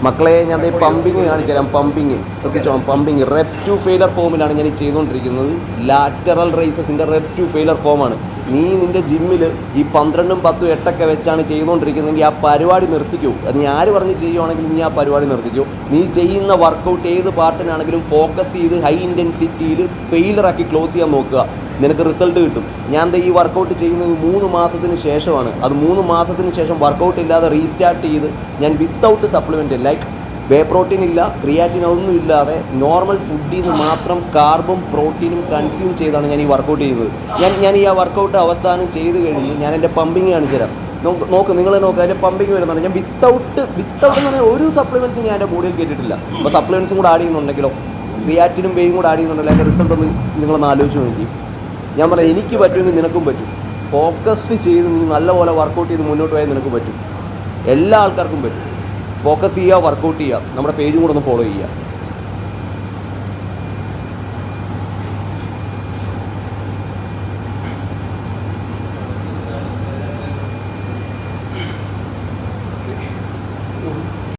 മക്കളെ ഞാൻ പമ്പിങ് കാണിച്ചു തരാം. പമ്പിങ് ശ്രദ്ധിച്ചോ, പമ്പിങ് റെപ്സ് ടു ഫെയിലർ ഫോമിലാണ് ഞാൻ ഈ ചെയ്തുകൊണ്ടിരിക്കുന്നത്. ലാറ്ററൽ റേസസിൻ്റെ റെപ്സ് ടു ഫെയിലർ ഫോമാണ്. നീ നിൻ്റെ ജിമ്മിൽ ഈ 12, 10, 8 വെച്ചാണ് ചെയ്തുകൊണ്ടിരിക്കുന്നതെങ്കിൽ ആ പരിപാടി നിർത്തിക്കൂ. നീ ആര് പറഞ്ഞ് ചെയ്യുവാണെങ്കിലും നീ ആ പരിപാടി നിർത്തിക്കൂ. നീ ചെയ്യുന്ന വർക്കൗട്ട് ഏത് പാർട്ടിനാണെങ്കിലും ഫോക്കസ് ചെയ്ത് ഹൈ ഇൻറ്റൻസിറ്റിയിൽ ഫെയിലറാക്കി ക്ലോസ് ചെയ്യാൻ നോക്കുക. നിനക്ക് റിസൾട്ട് കിട്ടും. ഞാൻ ഈ വർക്കൗട്ട് ചെയ്യുന്നത് 3 മാസത്തിന് ശേഷമാണ്. അത് 3 മാസത്തിന് ശേഷം വർക്കൗട്ട് ഇല്ലാതെ റീസ്റ്റാർട്ട് ചെയ്ത് ഞാൻ വിത്തൗട്ട് സപ്ലിമെൻറ്റ് ലൈക്ക് വേ പ്രോട്ടീൻ ഇല്ല, ക്രിയാറ്റിൻ ഒന്നും ഇല്ലാതെ നോർമൽ ഫുഡിൽ നിന്ന് മാത്രം കാർബും പ്രോട്ടീനും കൺസ്യൂം ചെയ്താണ് ഞാൻ ഈ വർക്കൗട്ട് ചെയ്യുന്നത്. ഞാൻ ഈ വർക്കൗട്ട് അവസാനം ചെയ്ത് കഴിഞ്ഞ് ഞാൻ എൻ്റെ പമ്പിങ് കാണിച്ചു തരാം. നോക്ക്, നിങ്ങൾ നോക്കുക, അതിൻ്റെ പമ്പിങ് വരുന്നുണ്ട്. ഞാൻ വിത്തൗട്ട് എന്ന് പറഞ്ഞാൽ ഒരു സപ്ലിമെൻറ്റ്സും ഞാൻ എൻ്റെ ബോഡിയിൽ കേട്ടിട്ടില്ല. അപ്പോൾ സപ്ലിമെൻറ്റ്സും കൂടെ ആഡ് ചെയ്യുന്നുണ്ടെങ്കിലോ, ക്രിയാറ്റിനും വേയും കൂടെ ആഡ് ചെയ്യുന്നുണ്ടല്ലോ, അതിൻ്റെ റിസൾട്ട് ഒന്ന് നിങ്ങളൊന്ന് ആലോചിച്ച് നോക്കി. ഞാൻ പറയാം, എനിക്ക് പറ്റുമെങ്കിൽ നിനക്കും പറ്റും. ഫോക്കസ് ചെയ്ത് നീ നല്ലപോലെ വർക്കൗട്ട് ചെയ്ത് മുന്നോട്ട് പോയാൽ നിനക്ക് പറ്റും. എല്ലാ ആൾക്കാർക്കും പറ്റും. ഫോക്കസ് ചെയ്യുക, വർക്കൗട്ട് ചെയ്യുക. നമ്മുടെ പേജും കൂടെ ഒന്ന് ഫോളോ ചെയ്യുക.